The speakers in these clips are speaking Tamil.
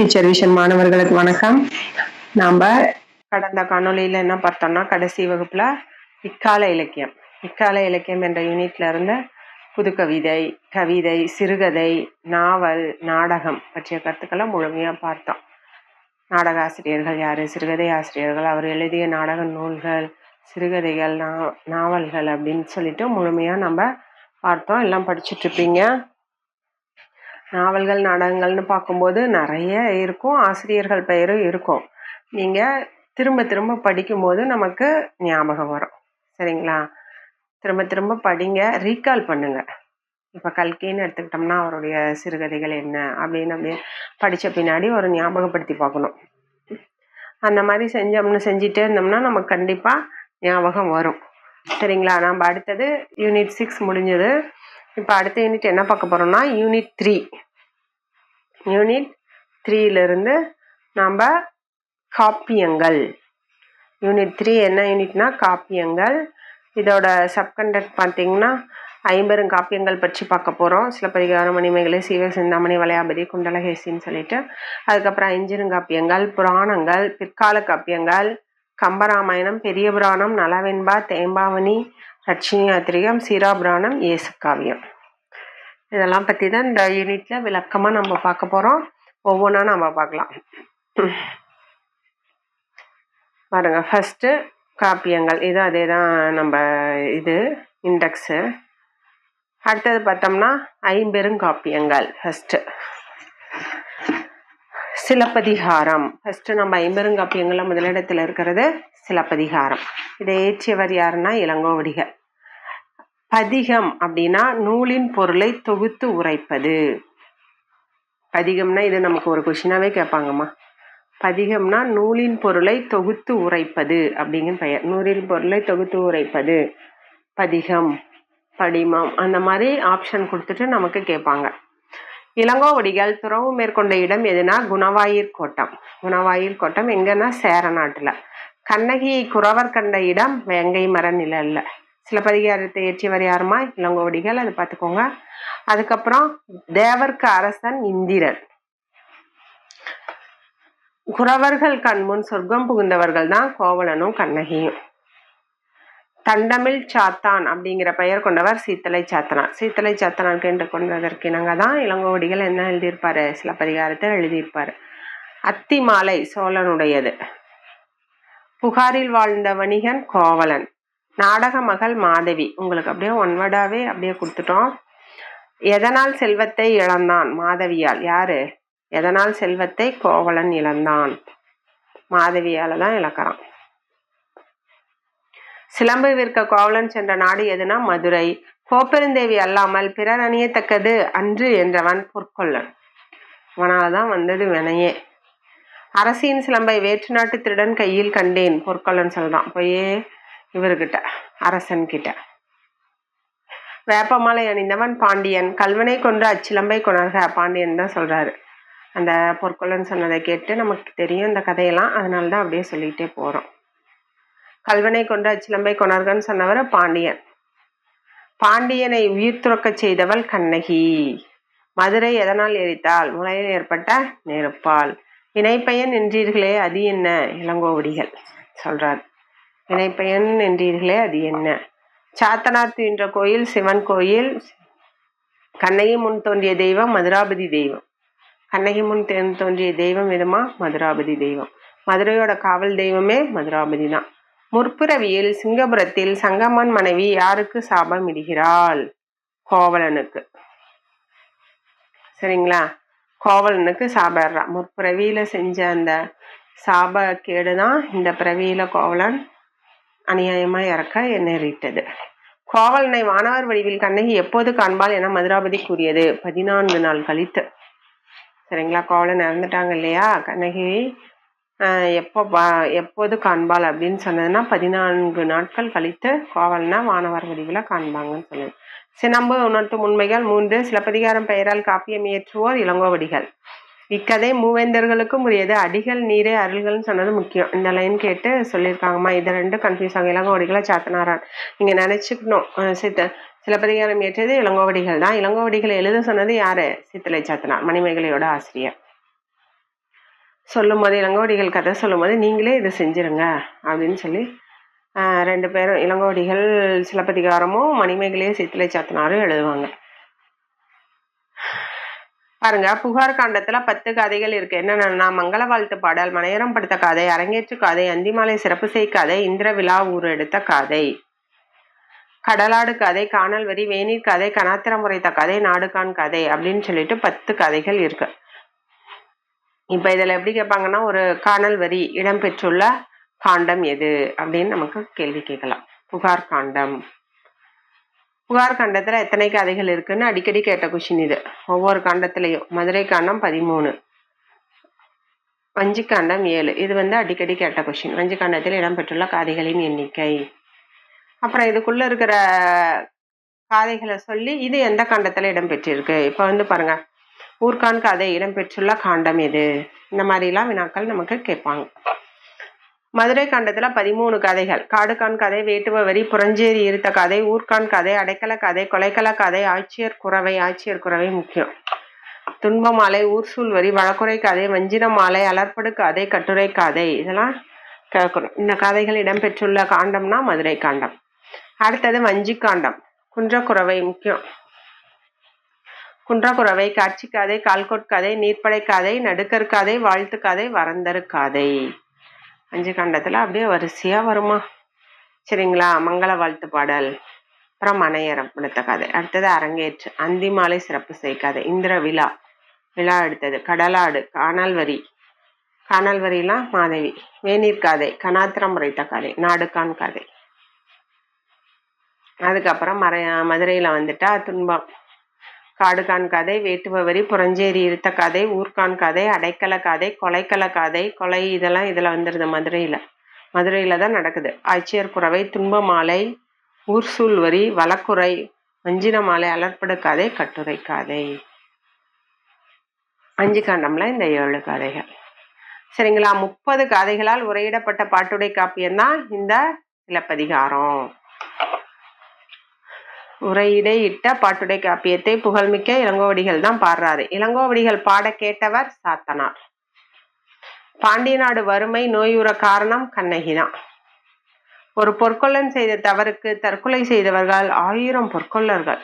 ஃபியூச்சர் விஷன் மாணவர்களுக்கு வணக்கம். நாம் கடந்த காணொலியில் என்ன பார்த்தோம்னா, கடைசி வகுப்பில் இக்கால இலக்கியம் என்ற யூனிட்ல இருந்து புது கவிதை, கவிதை, சிறுகதை, நாவல், நாடகம் பற்றிய கருத்துக்களை முழுமையாக பார்த்தோம். நாடக ஆசிரியர்கள் யார், சிறுகதை ஆசிரியர்கள், அவர் எழுதிய நாடக நூல்கள், சிறுகதைகள், நாவல்கள் அப்படின்னு சொல்லிட்டு முழுமையாக நம்ம பார்த்தோம். எல்லாம் படிச்சுட்ருப்பீங்க. நாவல்கள், நாடகங்கள்னு பார்க்கும்போது நிறைய இருக்கும், ஆசிரியர்கள் பெயரும் இருக்கும். நீங்கள் திரும்ப திரும்ப படிக்கும்போது நமக்கு ஞாபகம் வரும். சரிங்களா? திரும்ப திரும்ப படிங்க, ரீகால் பண்ணுங்க. இப்போ கல்கின்னு எடுத்துக்கிட்டோம்னா அவருடைய சிறுகதைகள் என்ன அப்படின்னு அப்படியே படித்த பின்னாடி ஒரு ஞாபகப்படுத்தி பார்க்கணும். அந்த மாதிரி செஞ்சிட்டே இருந்தோம்னா நமக்கு கண்டிப்பாக ஞாபகம் வரும். சரிங்களா? நம்ம அடுத்தது யூனிட் 6 முடிஞ்சது. இப்போ அடுத்த யூனிட் என்ன பார்க்க போகிறோம்னா யூனிட் 3. யூனிட் 3லிருந்து நம்ம காப்பியங்கள். யூனிட் 3 என்ன யூனிட்னா காப்பியங்கள். இதோட சப்கண்டென்ட் பார்த்தீங்கன்னா 50 காப்பியங்கள் பற்றி பார்க்க போகிறோம். சிலப்பதிகாரம், மணிமேகலை, சீவகசிந்தாமணி, வளையாபதி, குண்டலகேசின்னு சொல்லிட்டு, அதுக்கப்புறம் 5 காப்பியங்கள், புராணங்கள், பிற்கால காப்பியங்கள், கம்பராமாயணம், பெரிய புராணம், நலவெண்பா, தேம்பாவணி, லட்சுமி யாத்திரிகம், சீராபுராணம், இயேசு காவியம். இதெல்லாம் பற்றி தான் இந்த யூனிட்ல விளக்கமாக நம்ம பார்க்க போகிறோம். ஒவ்வொன்றா நம்ம பார்க்கலாம். பாருங்க, ஃபஸ்ட்டு காப்பியங்கள். இது அதே தான் நம்ம இது இண்டெக்ஸு. அடுத்தது பார்த்தோம்னா 50 காப்பியங்கள். ஃபஸ்ட்டு சிலப்பதிகாரம். ஃபஸ்ட்டு நம்ம 50 காப்பியங்களில் முதலிடத்தில் இருக்கிறது சிலப்பதிகாரம். இதை ஏற்றியவர் யாருன்னா இளங்கோவடிகள். பதிகம் அப்படின்னா நூலின் பொருளை தொகுத்து உரைப்பது. பதிகம்னா இது நமக்கு ஒரு கொஷினாவே கேட்பாங்கம்மா. பதிகம்னா நூலின் பொருளை தொகுத்து உரைப்பது அப்படிங்கிற பெயர். நூலின் பொருளை தொகுத்து உரைப்பது பதிகம், படிமம், அந்த மாதிரி ஆப்ஷன் கொடுத்துட்டு நமக்கு கேட்பாங்க. இளங்கோவடிகள் துறவு மேற்கொண்ட இடம் எதுனா குணவாயிற் கோட்டம். குணவாயிற் கோட்டம் எங்கன்னா சேர நாட்டில். கண்ணகியை குறவர் கண்ட இடம் வேங்கை மர நிழல்ல. சிலப்பதிகாரத்தை இயற்றியவர் யாருமா? இளங்கோவடிகள். அதை பார்த்துக்கோங்க. அதுக்கப்புறம் தேவர்க்கு அரசன் இந்திரன். குறவர்கள் கண்முன் சொர்க்கம் புகுந்தவர்கள் தான் கோவலனும் கண்ணகியும். தண்டமிழ் சாத்தான் அப்படிங்கிற பெயர் கொண்டவர் சீத்தலை சாத்தனார். சீத்தலை சாத்தனார் என்று கொண்டதற்கு இணங்க தான் இளங்கோவடிகள் என்ன எழுதியிருப்பாரு? சிலப்பதிகாரத்தை எழுதியிருப்பாரு. அத்தி மாலை சோழனுடையது. புகாரில் வாழ்ந்த வணிகன் கோவலன். நாடக மகள் மாதவி. உங்களுக்கு அப்படியே ஒன்வர்டாவே அப்படியே கொடுத்துட்டோம். எதனால் செல்வத்தை இழந்தான்? மாதவியால். யாரு? எதனால் செல்வத்தை கோவலன் இழந்தான்? மாதவியால தான் இழக்கிறான். சிலம்பு விற்க கோவலன் சென்ற நாடு எதுனா மதுரை. கோப்பெருந்தேவி அல்லாமல் பிறர் அணியத்தக்கது அன்று என்றவன் பொற்கொள்ளன். அவனால்தான் வந்தது வினையே. அரசியின் சிலம்பை வேற்று நாட்டு திருடன் கையில் கண்டேன் பொற்கொள்ளன் சொல்றான். போயே இவர்கிட்ட, அரசன் கிட்ட. வேப்பமாலை அணிந்தவன் பாண்டியன். கல்வனை கொன்று அச்சிலம்பை கொணர்க. பாண்டியன் தான் சொல்றாரு. அந்த பொற்கொள்ளன் சொன்னதை கேட்டு நமக்கு தெரியும் இந்த கதையெல்லாம், அதனால்தான் அப்படியே சொல்லிட்டே போறோம். கல்வனை கொன்று அச்சிலம்பை கொணர்கன்னு சொன்னவர் பாண்டியன். பாண்டியனை உயிர் துறக்க செய்தவள் கண்ணகி. மதுரை எதனால் எரித்தாள்? முளையில் ஏற்பட்ட நெருப்பால். இணைப்பயன் என்றீர்களே அது என்ன? இளங்கோவடிகள் சொல்றார். இணைப்பயன் என்றீர்களே அது என்ன? சாத்தனார் துயின்ற கோயில் சிவன் கோயில். கண்ணகி முன் தோன்றிய தெய்வம் மதுராபதி தெய்வம். கண்ணகி முன் தோன்றிய தெய்வம் எதுமா? மதுராபதி தெய்வம். மதுரையோட காவல் தெய்வமே மதுராபதி தான். முற்பிறவியில் சிங்கபுரத்தில் சங்கமன் மனைவி யாருக்கு சாபம் இடுகிறாள்? கோவலனுக்கு. சரிங்களா? கோவலனுக்கு சாபடுறா. முற்பிறவியில செஞ்ச அந்த சாப கேடுதான் இந்த பிறவியில கோவலன் அநியாயமா இறக்க நேரிட்டது. கோவலனை வானவர் வடிவில் கண்ணகி எப்போது காண்பாள் என மதுராபதி கூறியது? 14 நாள் கழித்து. சரிங்களா? கோவலன் இறந்துட்டாங்க இல்லையா? கண்ணகி எப்போது காண்பாள் அப்படின்னு சொன்னதுன்னா 14 நாட்கள் கழித்து கோவலனை வானவர் வடிவில் காண்பாங்கன்னு சொன்னது. சினம்பு உணர்த்தும் உண்மைகள் 3. சிலப்பதிகாரம் பெயரால் காப்பியம் இயற்றுவோர் இளங்கோவடிகள். இக்கதை மூவேந்தர்களுக்கும் உரியது. அடிகள் நீரே அருள்கள்னு சொன்னது முக்கியம். இந்த லைன் கேட்டு சொல்லியிருக்காங்கம்மா. இது 2 கன்ஃபியூஸ் ஆகும். இளங்கோவடிகளை சாத்தனாரான் நீங்க நினைச்சுக்கணும். சிலப்பதிகாரம் இயற்றியது இளங்கோவடிகள் தான். இளங்கோவடிகளை எழுத சொன்னது யாரு? சீத்தலை சாத்தனார், மணிமேகலையோட ஆசிரியர். சொல்லும்போது, இளங்கோவடிகள் கதை சொல்லும்போது நீங்களே இதை செஞ்சிருங்க அப்படின்னு சொல்லி 2 பேரும் இளங்கோவடிகள் சிலப்பதிகாரமும் மணிமேகலையும் சித்திலை சாத்தனாரும் எழுதுவாங்க. பாருங்க, புகார் காண்டத்துல 10 கதைகள் இருக்கு. என்னென்னா மங்கள வாழ்த்து பாடல், மனையரம் படுத்த கதை, அரங்கேற்று கதை, அந்திமாலை சிறப்பு செய் கதை, இந்திர விழா ஊர் எடுத்த கதை, கடலாடு கதை, காணல் வரி, வேநீர் கதை, கனாத்திரம் உரைத்த கதை, நாடுகான் கதை அப்படின்னு சொல்லிட்டு 10 கதைகள் இருக்கு. இப்ப இதுல எப்படி கேட்பாங்கன்னா, ஒரு காணல் வரி இடம்பெற்றுள்ள காண்டம் எது அப்படின்னு நமக்கு கேள்வி கேட்கலாம். புகார் காண்டம். புகார் காண்டத்துல எத்தனை கதைகள் இருக்குன்னு அடிக்கடி கேட்ட கொஷின் இது. ஒவ்வொரு காண்டத்திலையும் மதுரை காண்டம் 13, வஞ்சி காண்டம் 7. இது அடிக்கடி கேட்ட கொஷின். வஞ்சி காண்டத்தில் இடம்பெற்றுள்ள காதைகளின் எண்ணிக்கை. அப்புறம் இதுக்குள்ள இருக்கிற காதைகளை சொல்லி இது எந்த காண்டத்துல இடம்பெற்றிருக்கு. இப்ப பாருங்க, ஊர்கான் கதை இடம்பெற்றுள்ள காண்டம் எது, இந்த மாதிரிலாம் வினாக்கள் நமக்கு கேட்பாங்க. மதுரை காண்டத்துல 13 கதைகள். காடுகான் கதை, வேட்டுவ வரி, புறஞ்சேரி இருத்த கதை, ஊர்கான் கதை, அடைக்கல கதை, கொலைக்கல கதை, ஆட்சியர் குறவை முக்கியம், துன்ப மாலை, ஊர்சூல் வரி, வழக்குரை கதை, வஞ்சிர மாலை, அலர்படு கதை, கட்டுரை கதை, இதெல்லாம் கேட்கணும். இந்த கதைகள் இடம்பெற்றுள்ள காண்டம்னா மதுரை காண்டம். அடுத்தது வஞ்சி காண்டம். குன்றக்குறவை முக்கியம். குன்றக்குறவை, காட்சி கதை, கால்கோட் கதை, நீர்ப்படை கதை, நடுக்கர் கதை, வாழ்த்து கதை, வரந்தரு கதை. வஞ்சி காண்டத்துல அப்படியே வரிசையா வருமா. சரிங்களா. மங்கள வாழ்த்து பாடல், அப்புறம் மனையரம் படுத்த கதை, அடுத்தது அரங்கேற்று, அந்திமாலை சிறப்பு செய் கதை, இந்திர விழா எடுத்தது, கடலாடு, காணல் வரிலாம் மாதவி, வேநீர் கதை, கனாத்திரம் உரைத்த கதை, நாடுகான் கதை. அதுக்கப்புறம் மதுரையில வந்துட்டா துன்பம், காடுகான் கதை, வேட்டுவ வரி, புறஞ்சேரி இருத்த கதை, ஊர்கான் கதை, அடைக்கல கதை, கொலைக்கல கதை, கொலை இதெல்லாம் இதுல வந்துருது. மதுரையில தான் நடக்குது. ஆட்சியர் குறவை, துன்ப மாலை, ஊர்சூல் வரி, வழக்குரை, வஞ்சிர மாலை, அலர்படு கதை, கட்டுரை கதை. வஞ்சி காண்டம்ல இந்த 7 கதைகள். சரிங்களா. 30 கதைகளால் உரையிடப்பட்ட பாட்டுடை காப்பியம்தான் இந்த சிலப்பதிகாரம். உரையிடையிட்ட பாட்டுடை காப்பியத்தை புகழ்மிக்க இளங்கோவடிகள் தான் பாடுறாரு. இளங்கோவடிகள் பாட கேட்டவர் சாத்தனார். பாண்டிய நாடு வறுமை நோயுற காரணம் கண்ணகிதான். ஒரு பொற்கொள்ளன் செய்த தவறுக்கு தற்கொலை செய்தவர்கள் 1000 பொற்கொள்ளர்கள்.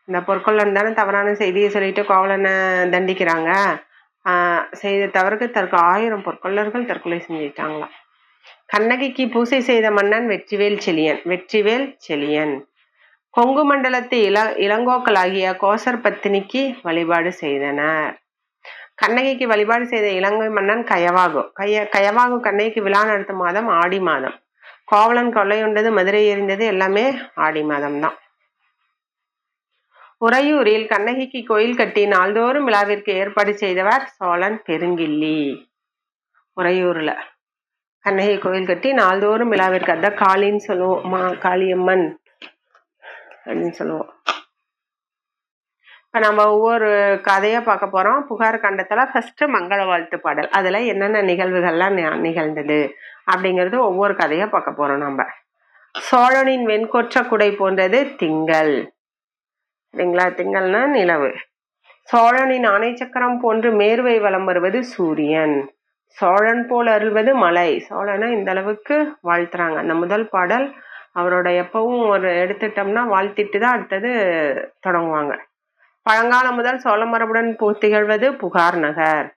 இந்த பொற்கொள்ளன் தானே தவறான செய்தியை சொல்லிட்டு கோவலனை தண்டிக்கிறாங்க. செய்த தவறுக்கு 1000 பொற்கொள்ளர்கள் தற்கொலை செஞ்சிட்டாங்களாம். கண்ணகிக்கு பூசை செய்த மன்னன் வெற்றிவேல் செழியன். கொங்கு மண்டலத்து இளங்கோக்களாகிய கோசர் பத்தினிக்கு வழிபாடு செய்தனர். கண்ணகிக்கு வழிபாடு செய்த இலங்கை மன்னன் கயவாகு கண்ணகிக்கு விழா நடத்தும் மாதம் ஆடி மாதம். கோவலன் கொள்ளையுண்டது, மதுரை எறிந்தது எல்லாமே ஆடி மாதம் தான். உறையூரில் கண்ணகிக்கு கோயில் கட்டி நாள்தோறும் விழாவிற்கு ஏற்பாடு செய்தவர் சோழன் பெருங்கிள்ளி. உறையூர்ல கண்ணகி கோயில் கட்டி நாள்தோறும் விழாவிற்கு, அதான் காளின்னு சொல்லுவோம், காளியம்மன் அப்படின்னு சொல்லுவோம். இப்ப நம்ம ஒவ்வொரு கதையா பார்க்க போறோம். புகார் காண்டத்துல ஃபர்ஸ்ட் மங்கள வாழ்த்து பாடல், அதுல என்னென்ன நிகழ்வுகள்லாம் நிகழ்ந்தது அப்படிங்கிறது ஒவ்வொரு கதையா பார்க்க போறோம் நம்ம. சோழனின் வெண்கொற்ற குடை போன்றது திங்கள். சரிங்களா. திங்கள்னா நிலவு. சோழனின் ஆணை சக்கரம் போன்று மேருவை வலம் வருவது சூரியன். சோழன் போல் அருள்வது மலை. சோழனை இந்த அளவுக்கு வாழ்த்துறாங்க. அந்த முதல் பாடல் அவரோட எப்பவும் ஒரு எடுத்துட்டோம்னா வாழ்த்திட்டு தான் அடுத்தது தொடங்குவாங்க. பழங்காலம் முதல் சோழ மரபுடன் திகழ்வது புகார் நகர்.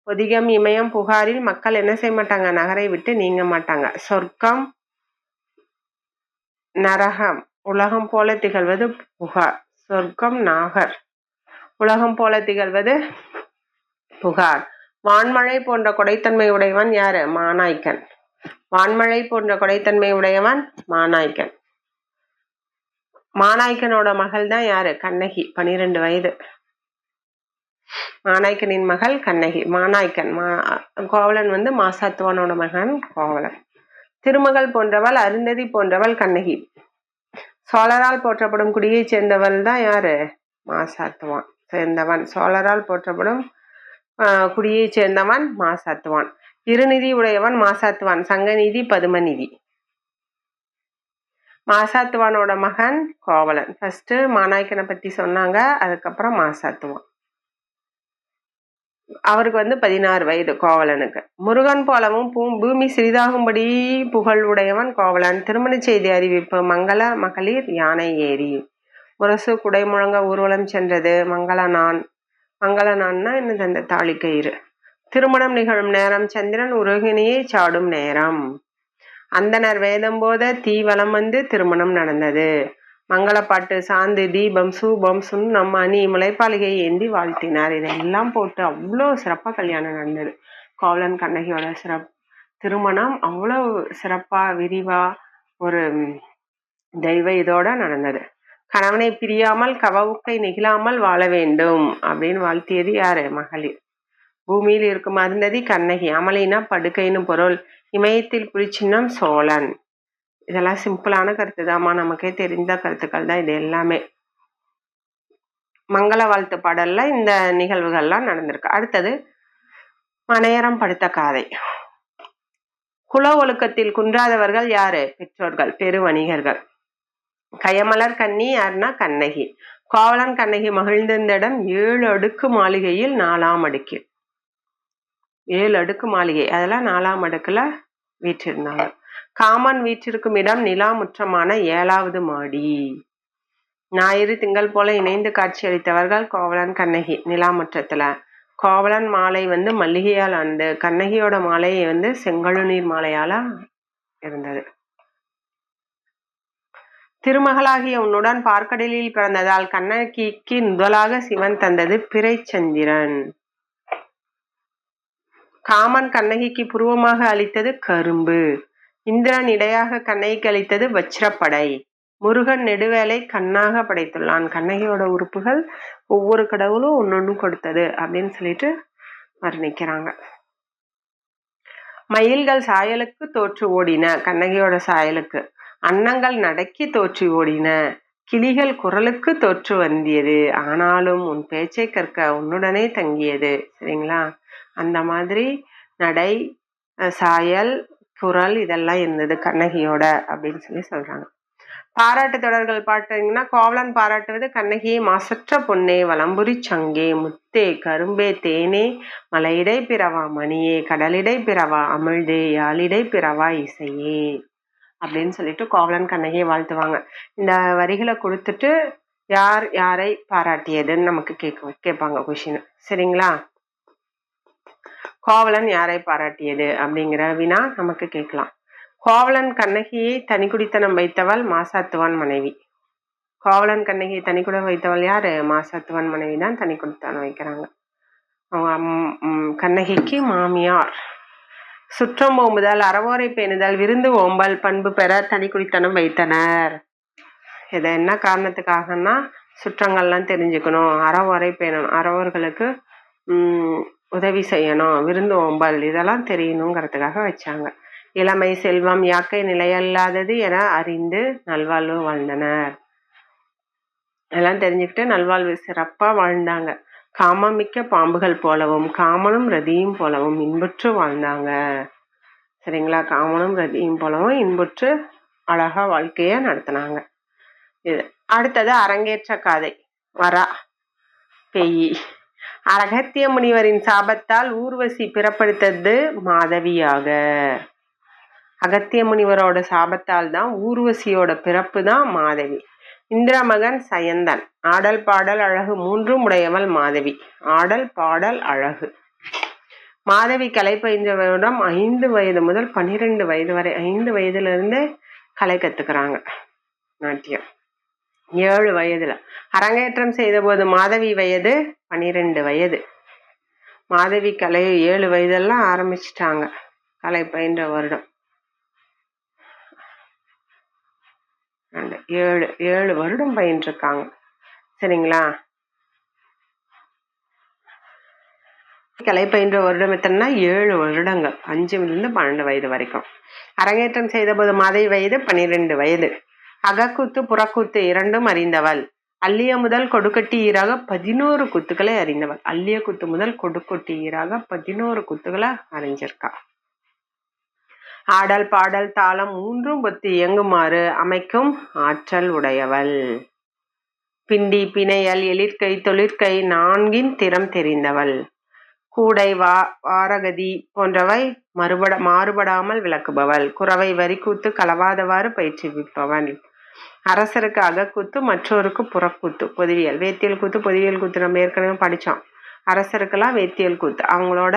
பொதிகம் இமயம் புகாரில் மக்கள் என்ன செய்ய மாட்டாங்க, நகரை விட்டு நீங்க மாட்டாங்க. சொர்க்கம் நரகம் உலகம் போல திகழ்வது புகார். சொர்க்கம் நாகர், உலகம் போல திகழ்வது புகார். வான்மழை போன்ற கொடைத்தன்மை உடையவன் யாரு, மாநாய்க்கன். வான்மழை போன்ற கொடைத்தன்மை உடையவன் மாநாய்க்கன். மாநாய்க்கனோட மகள் தான் யாரு, கண்ணகி, 12 வயது. மாநாய்க்கனின் மகள் கண்ணகி. மாநாய்க்கன் கோவலன் மாசாத்துவானோட மகன் கோவலன். திருமகள் போன்றவள் அருந்ததி போன்றவள் கண்ணகி. சோழரால் போற்றப்படும் குடியை சேர்ந்தவள் தான் யாரு, மாசாத்துவான் சேர்ந்தவன். சோழரால் போற்றப்படும் குடியை சேர்ந்தவன் மாசாத்துவான். இருநிதி உடையவன் மாசாத்துவான், சங்கநிதி பதுமநிதி. மாசாத்துவானோட மகன் கோவலன். ஃபர்ஸ்ட் மாநாய்க்கனை பத்தி சொன்னாங்க, அதுக்கப்புறம் மாசாத்துவான். அவருக்கு 16 வயது கோவலனுக்கு. முருகன் போலவும் பூமி சிறிதாகும்படி புகழ் உடையவன் கோவலன். திருமண செய்தி அறிவிப்பு. மங்கள மகளிர் யானை ஏறி. முரசு குடை முழங்க ஊர்வலம் சென்றது. மங்களனான்னா என்னது? அந்த தாலிக்கயிறு. திருமணம் நிகழும் நேரம். சந்திரன் உரோகிணியை சாடும் நேரம். அந்தனர் வேதம் போத தீவலம் வந்து திருமணம் நடந்தது. மங்களப்பாட்டு, சாந்து, தீபம், சூபம், சுண்ணம், அணி, முளைப்பாலிகை ஏந்தி வாழ்த்தினார். இதெல்லாம் போட்டு அவ்வளோ சிறப்பா கல்யாணம் நடந்தது. கோவலன் கண்ணகியோட திருமணம் அவ்வளோ சிறப்பா விரிவா ஒரு தெய்வ இதோட நடந்தது. கணவனை பிரியாமல் கவவுக்கை நெகிழாமல் வாழ வேண்டும் அப்படின்னு வாழ்த்தியது யாரு? மகளிர். பூமியில் இருக்கும் அருந்ததி கண்ணகி. அமளினா படுக்கைன்னு பொருள். இமயத்தில் புலிச்சின்னம் சோழன். இதெல்லாம் சிம்பிளான கருத்து தாம்மா, நமக்கே தெரிந்த கருத்துக்கள் தான் இது எல்லாமே. மங்கள வாழ்த்து பாடல்ல இந்த நிகழ்வுகள்லாம் நடந்திருக்கு. அடுத்தது மனையறம் படுத்த காதை. குல ஒழுக்கத்தில் குன்றாதவர்கள் யாரு? பெற்றோர்கள், பெரு வணிகர்கள். கயமலர் கண்ணி யாருன்னா கண்ணகி. கோவலன் கண்ணகி மகிழ்ந்திருந்த இடம் 7 அடுக்கு மாளிகையில் 4ஆம் அடுக்கு. 7 அடுக்கு மாளிகை, அதெல்லாம் 4ஆம் அடுக்குல வீற்றிருந்தாங்க. காமன் வீற்றிருக்கும் இடம் நிலா முற்றமான 7வது மாடி. ஞாயிறு திங்கள் போல இணைந்து காட்சி அளித்தவர்கள் கோவலன் கண்ணகி நிலாமுற்றத்துல. கோவலன் மாலை மல்லிகையால் ஆனது. கண்ணகியோட மாலை செங்கழுநீர் மாலையால இருந்தது. திருமகளாகிய உன்னுடன் பார்க்கடலில் பிறந்ததால் கண்ணகிக்கு முதலாக சிவன் தந்தது பிறைச்சந்திரன். காமன் கண்ணகிக்கு புருவமாக அளித்தது கரும்பு. இந்திரன் இடையாக கண்ணகிக்கு அளித்தது வச்சிரப்படை. முருகன் நெடுவேலை கண்ணாக படைத்துள்ளான். கண்ணகியோட உறுப்புகள் ஒவ்வொரு கடவுளும் ஒன்னொன்னு கொடுத்தது அப்படின்னு சொல்லிட்டு வர்ணிக்கிறாங்க. மயில்கள் சாயலுக்கு தோற்று ஓடின. கண்ணகியோட சாயலுக்கு. அன்னங்கள் நடக்கி தோற்றி ஓடின. கிளிகள் குரலுக்கு தோற்று வந்தியது. ஆனாலும் உன் பேச்சை கற்க உன்னுடனே தங்கியது. சரிங்களா? அந்த மாதிரி நடை, சாயல், குரல் இதெல்லாம் இருந்தது கண்ணகியோட அப்படின்னு சொல்றாங்க. பாராட்டு தொடர்கள் பாத்தீங்கன்னா, கோவலன் பாராட்டுவது கண்ணகியை மாசற்ற பொன்னே, வலம்புரி சங்கே, முத்தே, கரும்பே, தேனே, மலையிடை பிறவா மணியே, கடலிடை பிறவா அமிழ்தே, யாழிடை பிறவா இசையே அப்படின்னு சொல்லிட்டு கோவலன் கண்ணகியை வாழ்த்துவாங்க. இந்த வரிகளை கொடுத்துட்டு யார் யாரை பாராட்டியதுன்னு நமக்கு கேட்பாங்க கொஷின். சரிங்களா? கோவலன் யாரை பாராட்டியது அப்படிங்கிற வினா நமக்கு கேட்கலாம். கோவலன் கண்ணகியை தனிக்குடித்தனம் வைத்தவள் மாசாத்துவான் மனைவி. கோவலன் கண்ணகியை தனிக்குடம் வைத்தவள் யாரு? மாசாத்துவான் மனைவி தான் தனிக்குடித்தனம் வைக்கிறாங்க. அவங்க கண்ணகிக்கு மாமியார். சுற்றம் ஓம்புதல், அறவோரை பேணுதல், விருந்து ஓம்பல் பண்பு பெற தனிக்குடித்தனம் வைத்தனர். இதை என்ன காரணத்துக்காகனா, சுற்றங்கள்லாம் தெரிஞ்சுக்கணும், அறவோரை பேணணும், அறவோர்களுக்கு உதவி செய்யணும், விருந்து ஓம்பல் இதெல்லாம் தெரியணுங்கிறதுக்காக வச்சாங்க. இளமை செல்வம் யாக்கை நிலையல்லாதது என அறிந்து நல்வாழ்வு வாழ்ந்தனர். எல்லாம் தெரிஞ்சுக்கிட்டு நல்வாழ்வு சிறப்பா வாழ்ந்தாங்க. காமமிக்க பாம்புகள் போலவும் காமனும் ரதியும் போலவும் இன்புற்று வாழ்ந்தாங்க. சரிங்களா? காமனும் ரதியும் போலவும் இன்புற்று அழகா வாழ்க்கைய நடத்தினாங்க. இது அடுத்தது அரங்கேற்ற காதை. வரா பெய்யி. அகத்திய முனிவரின் சாபத்தால் ஊர்வசி பிறப்படுத்தது மாதவியாக. அகத்திய முனிவரோட சாபத்தால் தான் ஊர்வசியோட பிறப்பு தான் மாதவி. இந்திரமகன் சயந்தன். ஆடல் பாடல் அழகு 3ம் உடையவள் மாதவி. ஆடல் பாடல் அழகு. மாதவி கலை பயின்றவரிடம் 5 வயது முதல் 12 வயது வரை, 5 வயதுல இருந்து கலை கத்துக்கிறாங்க. நாட்டியம் 7 வயதுல. அரங்கேற்றம் செய்த போது மாதவி வயது 12 வயது. மாதவி கலை 7 வயதெல்லாம் ஆரம்பிச்சிட்டாங்க கலை பயின்ற வருடம். 7 வருடம் பயின்றிருக்காங்க. சரிங்களா? கலை பயின்ற வருடம் எத்தனைனா 7 வருடங்கள், 5லிருந்து 12 வயது வரைக்கும். அரங்கேற்றம் செய்த போது மாதவி வயது 12 வயது. அகக்கூத்து புறக்கூத்து 2ம் அறிந்தவள். அல்லிய முதல் கொடுக்கட்டி ஈராக 11 குத்துக்களை அறிந்தவள். அல்லிய குத்து முதல் கொடுக்கொட்டி ஈராக 11 குத்துக்களை அறிஞ்சிருக்கா. ஆடல் பாடல் தாளம் 3ம் ஒத்து இயங்குமாறு அமைக்கும் ஆற்றல் உடையவள். பிண்டி பிணையல் எழிற்கை தொழிற்கை 4ன் திறம் தெரிந்தவள். கூடை, வாரகதி போன்றவை மாறுபடாமல் விளக்குபவள். குரவை வரிக்கூத்து கலவாதவாறு பயிற்றுவிப்பவன். அரசருக்கு அகக்கூத்து, மற்றோருக்கு புறக்கூத்து. பொதுவியல், வேத்தியல் கூத்து, பொதுவியல் கூத்து நம்ம ஏற்கனவே படித்தோம். அரசருக்கெல்லாம் வேத்தியல் கூத்து, அவங்களோட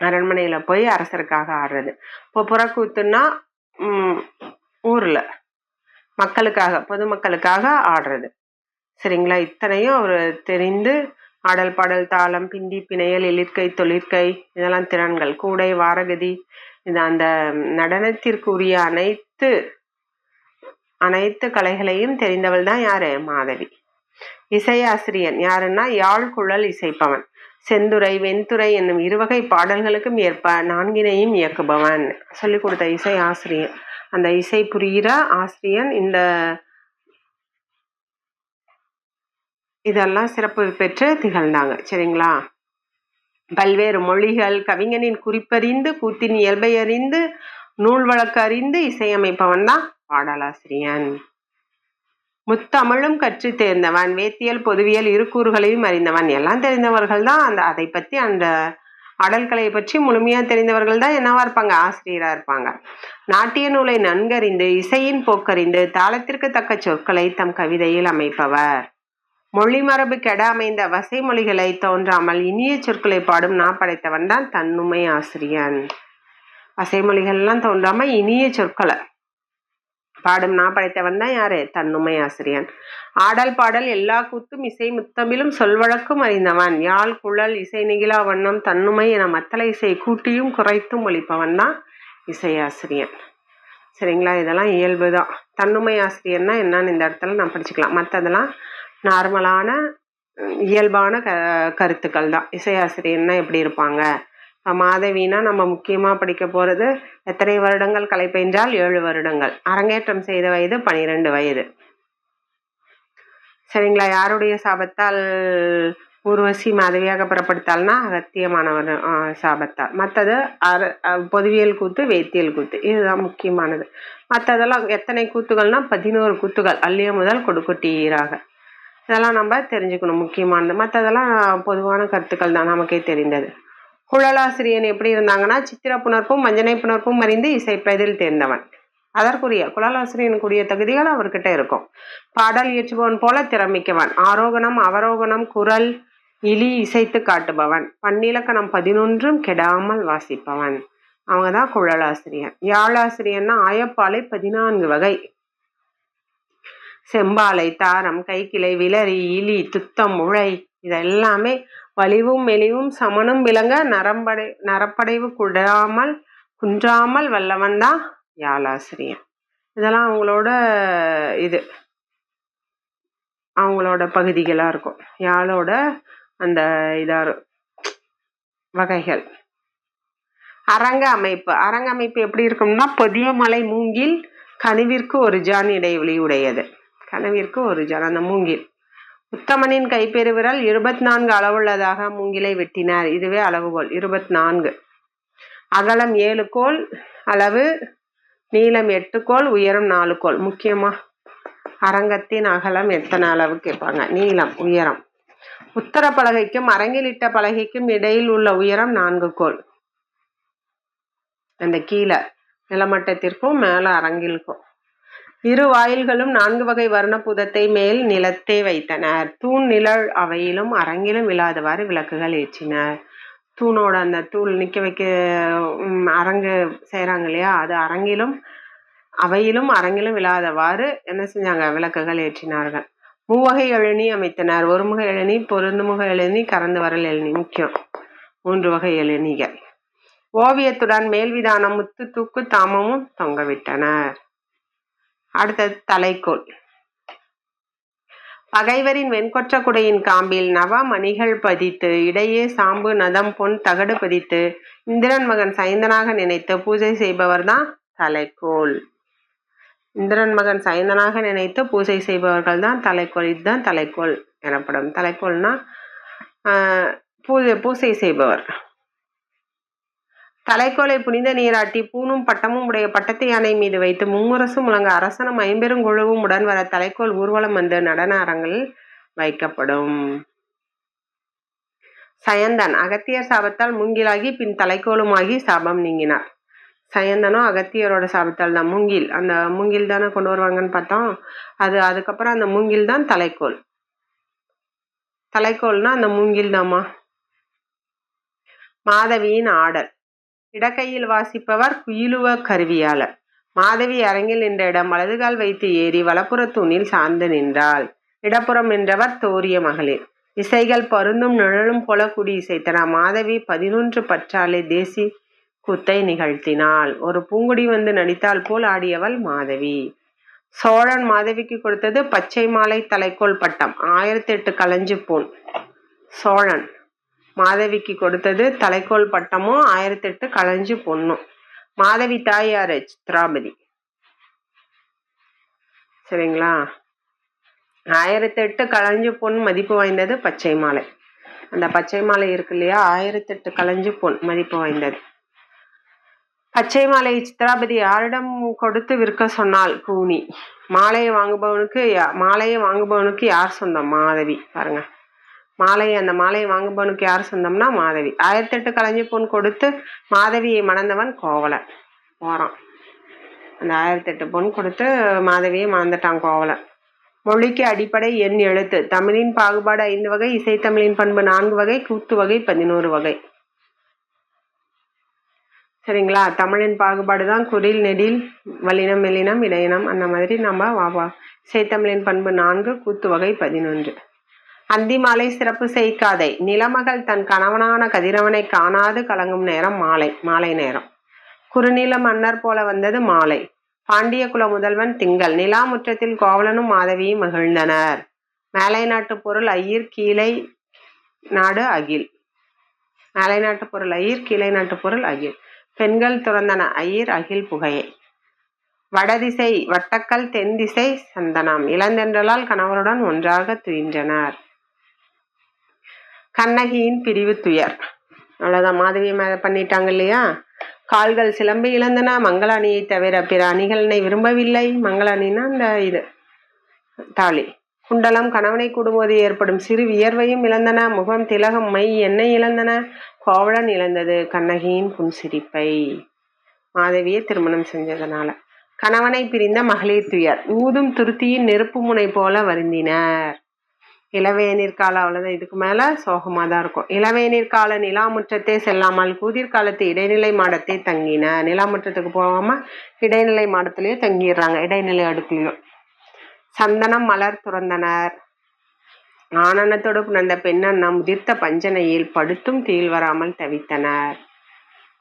அரண்மனையில போய் அரசருக்காக ஆடுறது. இப்போ புறக்கூத்துன்னா ஊர்ல மக்களுக்காக, பொதுமக்களுக்காக ஆடுறது. சரிங்களா? இத்தனையும் அவர் தெரிந்து ஆடல், பாடல், தாளம், பிண்டி, பிணையல், எழிற்கை, தொழிற்கை இதெல்லாம் திறன்கள். கூடை, வாரகதி இது அந்த நடனத்திற்குரிய அனைத்து கலைகளையும் தெரிந்தவள் தான் யாரு? மாதவி. இசையாசிரியன் யாருன்னா யாழ், குழல் இசைப்பவன். செந்துறை, வெண்துறை என்னும் இருவகை பாடல்களுக்கும் ஏற்ப நான்கினையும் இயக்குபவன். சொல்லிக் கொடுத்த இசை ஆசிரியன். அந்த இசை புரிகிற ஆசிரியன் இதெல்லாம் சிறப்பு பெற்று திகழ்ந்தாங்க. சரிங்களா? பல்வேறு மொழிகள், கவிஞனின் குறிப்பறிந்து, கூத்தின் இயல்பை அறிந்து, நூல் வழக்கு அறிந்து இசையமைப்பவன் தான் பாடலாசிரியன். முத்தமிழும் கற்று தேர்ந்தவன். வேத்தியல், பொதுவியல் இரு கூறுகளையும் அறிந்தவன். எல்லாம் தெரிந்தவர்கள் தான் அதை பற்றி, அந்த ஆடல்கலையை பற்றி முழுமையா தெரிந்தவர்கள் தான் என்னவா இருப்பாங்க? ஆசிரியரா இருப்பாங்க. நாட்டிய நூலை நன்கறிந்து, இசையின் போக்கறிந்து, தாளத்திற்கு தக்க சொற்களை தம் கவிதையில் அமைப்பவர். மொழி மரபு கெட அமைந்த வசை மொழிகளை தோன்றாமல் இனிய சொற்களை பாடும் படைத்தவன் தான் தன்னுமை ஆசிரியன். வசை மொழிகள்லாம் தோன்றாம இனிய சொற்களை பாடும் படைத்தவன் தான் யாரு? தன்னுமை ஆசிரியன். ஆடல், பாடல், எல்லா கூத்தும், இசை, முத்தமிழும், சொல்வழக்கும் அறிந்தவன். யாழ், குழல், இசை நெகிழா வண்ணம், தன்னுமை என மத்தள இசை கூட்டியும் குறைத்தும் ஒழிப்பவன் தான் இசையாசிரியன். சரிங்களா? இதெல்லாம் இயல்பு தான். தன்னுமை ஆசிரியர்னா என்னன்னு இந்த இடத்துல நான் படிச்சுக்கலாம். மற்றதெல்லாம் நார்மலான இயல்பான கருத்துக்கள் தான். இசையாசிரியர்னா எப்படி இருப்பாங்க? இப்போ மாதவினா நம்ம முக்கியமாக படிக்க போகிறது எத்தனை வருடங்கள் கலை பயின்றால்? 7 வருடங்கள். அரங்கேற்றம் செய்த வயது 12 வயது. சரிங்களா? யாருடைய சாபத்தால் ஊர்வசி மாதவியாக புறப்படுத்தால்னா அகத்தியமானவர் சாபத்தால். மற்றது பொதுவியல் கூத்து, வேத்தியல் கூத்து, இதுதான் முக்கியமானது. மற்றதெல்லாம் எத்தனை கூத்துகள்னா 11 கூத்துகள், அல்லிய முதல் கொடுக்குட்டீராக. இதெல்லாம் நம்ம தெரிஞ்சுக்கணும், முக்கியமானது. மற்றதெல்லாம் பொதுவான கருத்துக்கள் தான், நமக்கே தெரிந்தது. குழலாசிரியன் எப்படி இருந்தாங்கன்னா சித்திர புணர்ப்பும் வஞ்சனை புணர்ப்பும் அறிந்து இசைப்பதில் தேர்ந்தவன். அதற்குரிய குழலாசிரியனுக்குரிய தகுதிகள் அவர்கிட்ட இருக்கும். பாடல் இயற்றுபவன் போல திறமிக்கவன். ஆரோகணம், அவரோகணம், குரல், இலி இசைத்து காட்டுபவன். பன்னிலக்கணம் 11 கெடாமல் வாசிப்பவன். அவங்க தான் குழலாசிரியன். யாழாசிரியன்னா ஆயப்பாலை 14 வகை. செம்பாலை, தாரம், கைக்கிளை, விளரி, இலி, துத்தம், உழை இதெல்லாமே வலிவும் மெலிவும் சமனும் விளங்க நரப்படைவு குன்றாமல் வல்லவன் தான் யாழாசிரியன். இதெல்லாம் அவங்களோட பகுதிகளா இருக்கும். யாழோட அந்த வகைகள். அரங்க அமைப்பு எப்படி இருக்கும்னா பொதிய மலை மூங்கில் கனிவிற்கு ஒரு ஜான் இடைவெளி உடையது. கனவிற்கு ஒரு ஜான் அந்த மூங்கில். உத்தமனின் கைப்பெரு விரல் 24 அளவுள்ளதாக மூங்கிலை வெட்டினார். இதுவே அளவுகோல் 24. அகலம் 7 கோல், அளவு நீளம் 8 கோல், உயரம் 4 கோல். முக்கியமா அரங்கத்தின் அகலம் எத்தனை அளவு கேட்பாங்க, நீளம், உயரம். உத்தர பலகைக்கும் அரங்கிலிட்ட பலகைக்கும் இடையில் உள்ள உயரம் 4 கோல். அந்த கீழே நிலமட்டத்திற்கும் மேல அரங்கிற்கும். இரு வாயில்களும் 4 வகை வர்ணபூதத்தை மேல் நிலத்தே வைத்தனர். தூண் நிழல் அவையிலும் அரங்கிலும் இல்லாதவாறு விளக்குகள் ஏற்றினர். தூணோட அந்த தூள் நிக்க வைக்க அரங்கு செய்யறாங்க இல்லையா, அது அவையிலும் அரங்கிலும் இல்லாதவாறு என்ன செஞ்சாங்க? விளக்குகள் ஏற்றினார்கள். 3 வகை எழுநி அமைத்தனர். ஒருமுக எழுநி, பொருந்துமுக எழுநி, கறந்து வரல் எழுநி. முக்கியம் 3 வகை எழுநிகள். ஓவியத்துடன் மேல்விதானம், முத்து, தூக்கு, தாமமும் தொங்கவிட்டனர். அடுத்தது தலைக்கோல். பகைவரின் வெண்கொற்ற குடையின் காம்பில் நவ மணிகள் பதித்து, இடையே சாம்பு, நதம், பொன் தகடு பதித்து இந்திரன் மகன் சைந்தனாக நினைத்து பூஜை செய்பவர் தான் தலைக்கோல். இந்திரன் மகன் சைந்தனாக நினைத்து பூஜை செய்பவர்கள் தான் தலைக்கோல். இதுதான் தலைக்கோல் எனப்படும். தலைக்கோல்னா பூஜை செய்பவர். தலைக்கோலை புனித நீராட்டி பூணும் பட்டமும் உடைய பட்டத்து யானை மீது வைத்து மும்முரசும் முழங்க அரசனும் 50 குழுவும் உடன் வர தலைக்கோல் ஊர்வலம் வந்து நடன அரங்கில் வைக்கப்படும். சயந்தன் அகத்தியர் சாபத்தால் மூங்கிலாகி பின் தலைக்கோலுமாகி சாபம் நீங்கினார். சயந்தனும் அகத்தியரோட சாபத்தால் தான். மூங்கில், அந்த மூங்கில் தானே கொண்டு வருவாங்கன்னு பார்த்தோம். அதுக்கப்புறம் அந்த மூங்கில் தான் தலைக்கோல். தலைக்கோல்னா அந்த மூங்கில் தாம்மா. மாதவியின் ஆடல். இடக்கையில் வாசிப்பவர் குயிலுவ கருவியாளர். மாதவி அரங்கில் நின்ற இடம் வலதுகால் வைத்து ஏறி வலப்புற தூணில் சார்ந்து நின்றாள். இடப்புறம் நின்றவர் தோரிய மகளிர். இசைகள் பருந்தும் நிழலும் போல கூடி இசைத்தன. மாதவி 11 பற்றாலே தேசி கூத்தை நிகழ்த்தினாள். ஒரு பூங்குடி வந்து நடித்தாள் போல் ஆடியவள் மாதவி. சோழன் மாதவிக்கு கொடுத்தது பச்சை மாலை தலைக்கோல் பட்டம், 1008 களஞ்சு பொன். சோழன் மாதவிக்கு கொடுத்தது தலைக்கோல் பட்டமும் 1008 களஞ்சு பொண்ணும். மாதவி தாயாரு சித்ராபதி. சரிங்களா? 1008 களஞ்சு பொன் மதிப்பு வாய்ந்தது பச்சை மாலை. அந்த பச்சை மாலை இருக்கு இல்லையா, 1008 களஞ்சு பொன் மதிப்பு வாய்ந்தது. பச்சை மாலையை சித்ராபதி யாரிடம் கொடுத்து விற்க சொன்னால்? கூனி. மாலையை வாங்குபவனுக்கு யார் சொந்தம்? மாதவி. பாருங்க, அந்த மாலையை வாங்குபவனுக்கு யார் சொந்தம்னா மாதவி. 1008 களஞ்சு பொன் கொடுத்து மாதவியை மணந்தவன் கோவலன். போறான். அந்த 1008 பொன் கொடுத்து மாதவியை மணந்துட்டான் கோவலன். மொழிக்கு அடிப்படை எண் எழுத்து. தமிழின் பாகுபாடு 5 வகை. இசைத்தமிழின் பண்பு 4 வகை. கூத்து வகை 11 வகை. சரிங்களா? தமிழின் பாகுபாடு தான் குறில், நெடில், வல்லினம், மெல்லினம், இடையினம், அந்த மாதிரி நம்ம இசைத்தமிழின் பண்பு 4, கூத்து வகை 11. அந்தி மாலை சிறப்பு செய்காதை. நிலமகள் தன் கணவனான கதிரவனை காணாது கலங்கும் நேரம் மாலை நேரம். குறுநில மன்னர் போல வந்தது மாலை. பாண்டிய குல முதல்வன் திங்கள். நிலா முற்றத்தில் கோவலனும் மாதவியும் மகிழ்ந்தனர். மேலை நாட்டு பொருள் ஐயர், கீழை நாடு அகில். மேலை நாட்டு பொருள் ஐயர், கீழை நாட்டு பொருள் அகில். பெண்கள் துறந்தன ஐயர், அகில் புகையை. வடதிசை வட்டக்கல், தென் திசை சந்தனம். இளந்தென்றலால் கணவருடன் ஒன்றாக துயின்றனர். கண்ணகியின் பிரிவு துயர். அவ்வளவுதான், மாதவி பண்ணிட்டாங்க இல்லையா? கால்கள் சிலம்பு இழந்தன. மங்கள அணியை தவிர பிற அணிகளை விரும்பவில்லை. மங்கள அணினா இந்த தாலி. குண்டலம் கணவனை கூடும்போது ஏற்படும் சிறு வியர்வையும் இழந்தன. முகம், திலகம், மை, எண்ணெய் இழந்தன. கோவலன் இழந்தது கண்ணகியின் புன்சிரிப்பை, மாதவியை திருமணம் செஞ்சதுனால. கணவனை பிரிந்த மகளிர் துயர். ஊதும் துருத்தியின் நெருப்பு முனை போல வருந்தினர். இளவேநீர் கால, அவ்வளவுதான், இதுக்கு மேல சோகமா தான் இருக்கும். இளவேநீர் கால நிலாமுற்றத்தை செல்லாமல் கூதிர்காலத்து இடைநிலை மாடத்தை தங்கின. நிலாமுற்றத்துக்கு போகாம இடைநிலை மாடத்திலேயே தங்கிடுறாங்க, இடைநிலை அடுப்புலயோ. சந்தனம் மலர் துறந்தனர். ஆனனத்தோடு புணர்ந்த பெண்ணன்னா முதிர்த்த பஞ்சனையில் படுத்தும் தீல் வராமல் தவித்தனர்.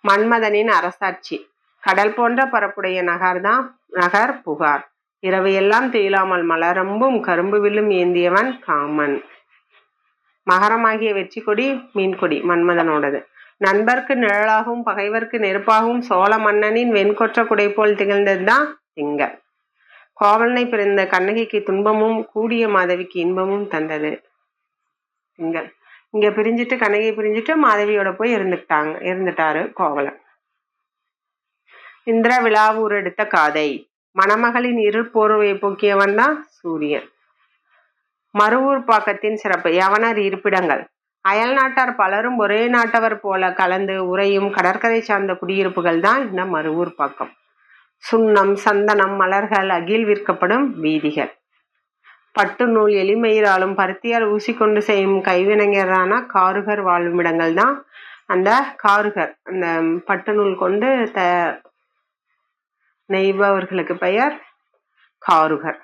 மன்மதனின் அரசாட்சி. கடல் போன்ற பரப்புடைய நகர் புகார். இரவு எல்லாம் துயிலாமல் மலரம்பும் கரும்பு வில்லும் ஏந்தியவன் காமன். மகரமாகிய வெற்றி கொடி மீன்கொடி மன்மதனோடது. நண்பர்க்கு நிழலாகவும் பகைவர்க்கு நெருப்பாகவும் சோழ மன்னனின் வெண்கொற்ற குடை போல் திகழ்ந்ததுதான் திங்கள். கோவலனை பிறந்த கண்ணகிக்கு துன்பமும் கூடிய மாதவிக்கு இன்பமும் தந்தது திங்கள். இங்க பிரிஞ்சுட்டு, கண்ணகியை பிரிஞ்சுட்டு மாதவியோட போய் இருந்துட்டாரு கோவலன். இந்திர விழாவூர் எடுத்த காதை. மணமகளின் இருள் போர்வையை போக்கியவன் தான் சூரியன். மருவூர் பாக்கத்தின் சிறப்பு. யவனர் இருப்பிடங்கள். அயல் நாட்டார் பலரும் ஒரே நாட்டவர் போல கலந்து உறையும் கடற்கரை சார்ந்த குடியிருப்புகள் தான் இந்த மருவூர் பாக்கம். சுண்ணம், சந்தனம், மலர்கள், அகில் விற்கப்படும் வீதிகள். பட்டு நூல் எளிமயிராலும் பருத்தியால் ஊசிக்கொண்டு செய்யும் கைவினைஞரான காருகர் வாழுமிடங்கள் தான் அந்த காருகர். அந்த பட்டு நூல் கொண்டு நெய்பவர்களுக்கு பெயர் காருகர்.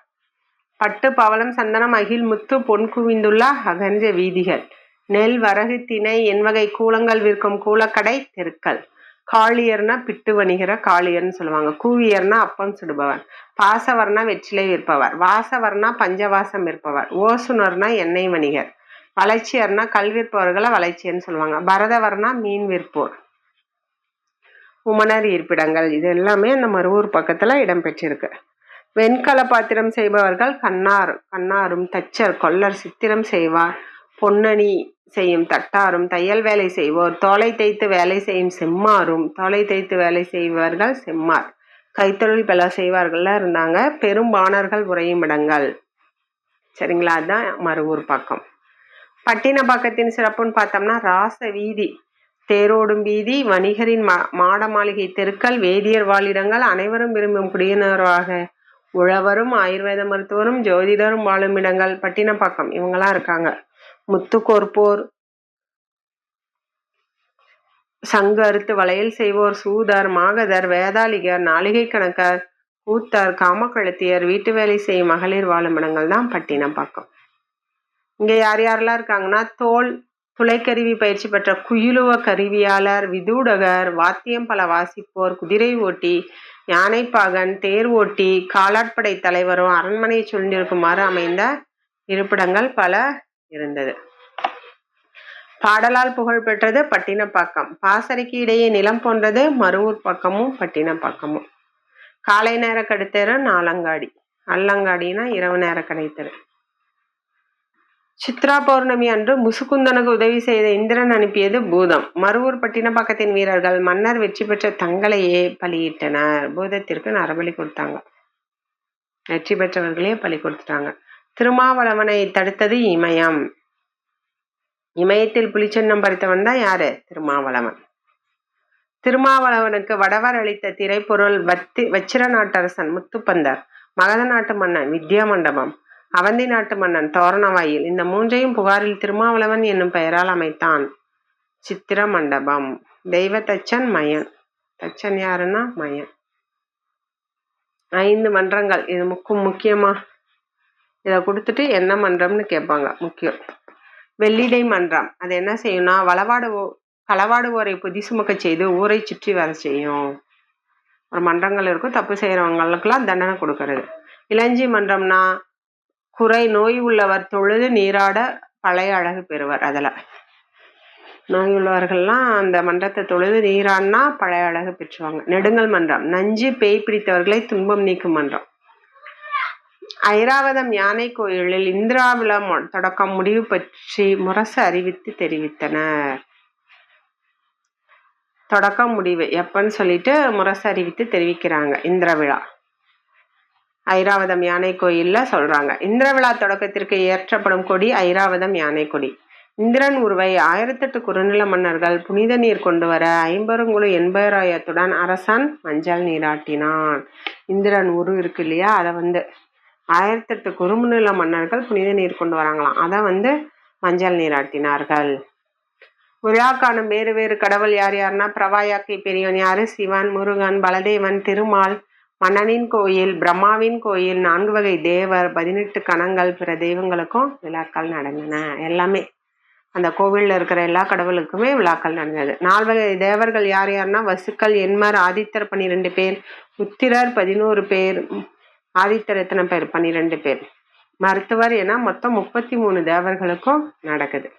பட்டு, பவளம், சந்தனம், அகில், முத்து, பொன் குவிந்துள்ள அகன்ற வீதிகள். நெல், வரகு, திணை, என்வகை கூலங்கள் விற்கும் கூலக்கடை தெருக்கள். காளியர்னா பிட்டு வணிகர காளியர்னு சொல்லுவாங்க. கூவியர்னா அப்பம் சுடுபவர். பாசவர்னா வெற்றிலை விற்பவர். வாசவர்னா பஞ்சவாசம் விற்பவர். ஓசுனர்னா எண்ணெய் வணிகர். வளைச்சியர்னா கல் விற்பவர்களை வளைச்சியர்னு சொல்லுவாங்க. பரதவர்னா மீன் விற்போர். உமனர் இருப்பிடங்கள். இது எல்லாமே அந்த மருவூர் பக்கத்துல இடம்பெற்றிருக்கு. வெண்கல பாத்திரம் செய்பவர்கள் கண்ணாரும், தச்சர், கொல்லர், சித்திரம் செய்வார், பொன்னணி செய்யும் தட்டாரும், தையல் வேலை செய்வோர், தோலை தைத்து வேலை செய்யும் செம்மாரும். தோலை தைத்து வேலை செய்வார்கள் செம்மார். கைத்தொழில் பல செய்வார்கள்லாம் இருந்தாங்க. பெரும் பாணர்கள் உறையும் இடங்கள். சரிங்களா? அதுதான் மருவூர் பக்கம். பட்டினப்பாக்கத்தின் சிறப்புன்னு பார்த்தோம்னா ராச வீதி, தேரோடும் வீதி, வணிகரின் மாட மாளிகை தெருக்கள், வேதியர் வாழிடங்கள், அனைவரும் விரும்பும் குடியினராக உழவரும் ஆயுர்வேத மருத்துவரும் ஜோதிடரும் வாழும் இடங்கள் பட்டினப்பாக்கம். இவங்கெல்லாம் இருக்காங்க. முத்துக்கோர்ப்போர், சங்கு அறுத்து வளையல் செய்வோர், சூதர், மாகதர், வேதாளிகர், நாளிகை கணக்கர், கூத்தர், காமக்கழுத்தியர், வீட்டு வேலை செய்யும் மகளிர் வாழும் இடங்கள் தான் பட்டினப்பாக்கம். இங்க யார் யாரெல்லாம் இருக்காங்கன்னா துளைக்கருவி பயிற்சி பெற்ற குயிலுவ கருவியாளர், விதூடகர், வாத்தியம் பல வாசிப்போர், குதிரை ஓட்டி, யானைப்பாகன், தேர் ஓட்டி, காலாட்படை தலைவரும் அரண்மனையை சூழ்ந்திருக்குமாறு அமைந்த இருப்பிடங்கள் பல இருந்தது. பாடலால் புகழ் பெற்றது பட்டினப்பாக்கம். பாசறைக்கு இடையே நிலம் போன்றது மருவூர் பக்கமும் பட்டினப்பாக்கமும். காலை நேர கடைத்தெரு நாலங்காடி, அல்லங்காடினா இரவு நேர கடைத்தெரு. சித்ரா பௌர்ணமி அன்று முசுகுந்தனுக்கு உதவி செய்த இந்திரன் அனுப்பியது பூதம். மருவூர் பட்டினப்பாக்கத்தின் வீரர்கள் மன்னர் வெற்றி பெற்ற தங்களையே பலியிட்டனர். பூதத்திற்கு நரபலி கொடுத்தாங்க. வெற்றி பெற்றவர்களே பலி கொடுத்துட்டாங்க. திருமாவளவனை தடுத்தது இமயம். இமயத்தில் புலிச்சன்னம் பறித்தவன் தான் யாரு? திருமாவளவன். திருமாவளவனுக்கு வடவர் அளித்த திரைப்பொருள் வச்சிர நாட்டரசன் முத்துப்பந்தர், மகத நாட்டு மன்னன் வித்யா மண்டபம், அவந்தி நாட்டு மன்னன் தோரணவாயில். இந்த மூன்றையும் புகாரில் திருமாவளவன் என்னும் பெயரால் அமைத்தான். சித்திர மண்டபம். தெய்வ தச்சன் மயன். தச்சன் யாருன்னா மயன். 5 மன்றங்கள். இது முக்கியமா இதை கொடுத்துட்டு என்ன மன்றம்னு கேட்பாங்க. முக்கியம். வெள்ளிடை மன்றம். அது என்ன செய்யும்னா களவாடுவோரை புதி சுமக்க செய்து ஊரை சுற்றி வர செய்யும். ஒரு மன்றங்கள் இருக்கும். தப்பு செய்யறவங்களுக்கெல்லாம் தண்டனை கொடுக்கறது. இளஞ்சி மன்றம்னா குறை நோய் உள்ளவர் தொழுது நீராட பழைய அழகு பெறுவர். அதுல நோய் உள்ளவர்கள்லாம் அந்த மன்றத்தை தொழுது நீராடினா பழைய அழகு பெற்றுவாங்க. நெடுங்கல் மன்றம். நஞ்சு பேய் பிடித்தவர்களை துன்பம் நீக்கும் மன்றம். ஐராவதம் யானை கோயிலில் இந்திராவிழா தொடக்கம் முடிவு பற்றி முரசு அறிவித்து தெரிவித்தனர். தொடக்கம் முடிவு எப்பன்னு சொல்லிட்டு முரசு அறிவித்து தெரிவிக்கிறாங்க. இந்திர விழா ஐராவதம் யானை கோயில்ல சொல்றாங்க. இந்திர விழா தொடக்கத்திற்கு ஏற்றப்படும் கொடி ஐராவதம் யானை கொடி. இந்திரன் உருவை 1008 குறுநில மன்னர்கள் புனித நீர் கொண்டு வர 50 எண்பராயத்துடன் அரசன் மஞ்சள் நீராட்டினான். இந்திரன் உரு இருக்கு இல்லையா, அதை 1008 குறுநில மன்னர்கள் புனித நீர் கொண்டு வராங்களாம். அதை மஞ்சள் நீராட்டினார்கள். விழா காணும் வேறு வேறு கடவுள் யார் யாருன்னா பிரவாயாக்கை பெரியவன் யாரு? சிவன், முருகன், பலதேவன், திருமால், மன்னனின் கோயில், பிரம்மாவின் கோயில், 4 வகை தேவர், 18 கணங்கள், பிற தெய்வங்களுக்கும் விழாக்கள் நடந்தன. எல்லாமே அந்த கோவில்ல இருக்கிற எல்லா கடவுளுக்குமே விழாக்கள் நடந்தது. 4 வகை தேவர்கள் யார் யாருன்னா வசுக்கள், எண்மர், ஆதித்தர் 12 பேர், உத்திரர் 11 பேர். ஆதித்தர் எத்தனை பேர்? 12 பேர். மருத்துவர் என மொத்தம் 33 தேவர்களுக்கும் நடக்குது.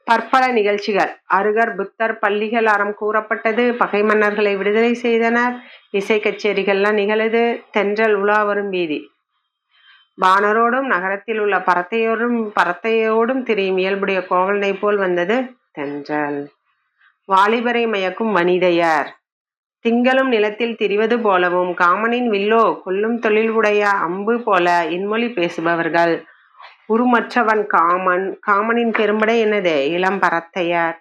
பற்பல நிகழ்ச்சிகள். அருகர், புத்தர், பள்ளிகள் அறம் கூறப்பட்டது. பகை மன்னர்களை விடுதலை செய்தனர். இசை கச்சேரிகள்லாம் நிகழுது. தென்றல் உலா வரும் வீதி. பாணரோடும் நகரத்தில் உள்ள பரத்தையோடும் திரியும் இயல்புடைய கோவலனை போல் வந்தது தென்றல். வாலிபரை மயக்கும் வனிதையர். திங்களும் நிலத்தில் திரிவது போலவும் காமனின் வில்லோ கொல்லும் தொழில் உடைய அம்பு போல இன்மொழி பேசுபவர்கள். உருமற்றவன் காமனின் பெரும்படை என்னது? இளம் பரத்தையர்.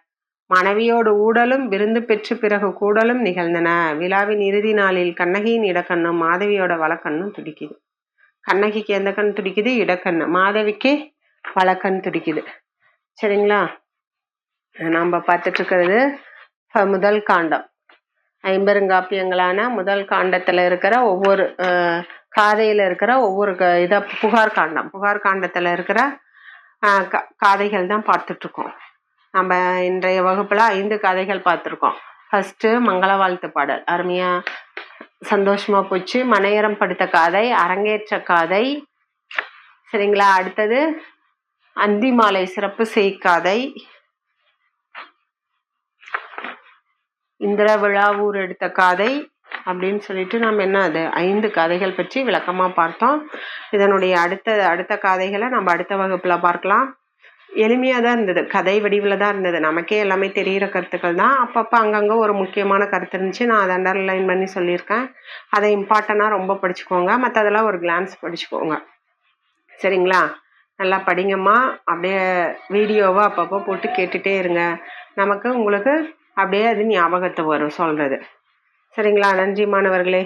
மனைவியோடு ஊடலும் விருந்து பெற்று பிறகு கூடலும் நிகழ்ந்தன. விழாவின் இறுதி நாளில் கண்ணகியின் இடக்கண்ணும் மாதவியோட வலக்கண்ணும் துடிக்குது. கண்ணகிக்கு எந்த கண் துடிக்குது? இடக்கண்ணு. மாதவிக்கு வலக்கண் துடிக்குது. சரிங்களா? நம்ம பார்த்துட்டு இருக்கிறது முதல் காண்டம். 50 முதல் காண்டத்துல இருக்கிற ஒவ்வொரு காதையில இருக்கிற ஒவ்வொரு புகார் காண்டம். புகார் காண்டத்துல இருக்கிற காதைகள் தான் பார்த்துட்டு இருக்கோம். நம்ம இன்றைய வகுப்புல 5 காதைகள் பார்த்துருக்கோம். ஃபர்ஸ்ட் மங்கள வாழ்த்து பாடல், அருமையா சந்தோஷமா போச்சு. மனையறம் படுத்த காதை, அரங்கேற்ற காதை. சரிங்களா? அடுத்தது அந்தி மாலை சிறப்பு செய்காதை, இந்திர விழா ஊர் எடுத்த காதை அப்படின்னு சொல்லிட்டு நம்ம அது 5 கதைகள் பற்றி விளக்கமா பார்த்தோம். இதனுடைய அடுத்த காதைகளை நம்ம அடுத்த வகுப்புல பார்க்கலாம். எளிமையா தான் இருந்தது, கதை வடிவில் தான் இருந்தது. நமக்கே எல்லாமே தெரிகிற கருத்துக்கள் தான். அப்பப்போ அங்கங்கே ஒரு முக்கியமான கருத்து இருந்துச்சு, நான் அதை அண்டர்லைன் பண்ணி சொல்லியிருக்கேன். அதை இம்பார்ட்டண்டாக ரொம்ப படிச்சுக்கோங்க. மற்றதெல்லாம் ஒரு கிளான்ஸ் படிச்சுக்கோங்க. சரிங்களா? நல்லா படிங்கம்மா. அப்படியே வீடியோவை அப்பப்போ போட்டு கேட்டுகிட்டே இருங்க. உங்களுக்கு அப்படியே அது ஞாபகத்தை வரும் சொல்கிறது. சரிங்களா? நன்றி மாணவர்களே.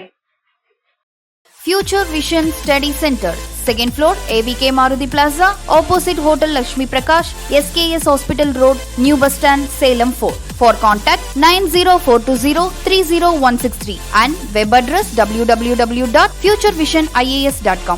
Future Vision Study Center, 2nd floor, AVK Maruti Plaza, opposite Hotel Lakshmi Prakash, SKS Hospital Road, New Bus Stand, Salem 4. For contact 90420 30163 and web address www.futurevision.ias.com.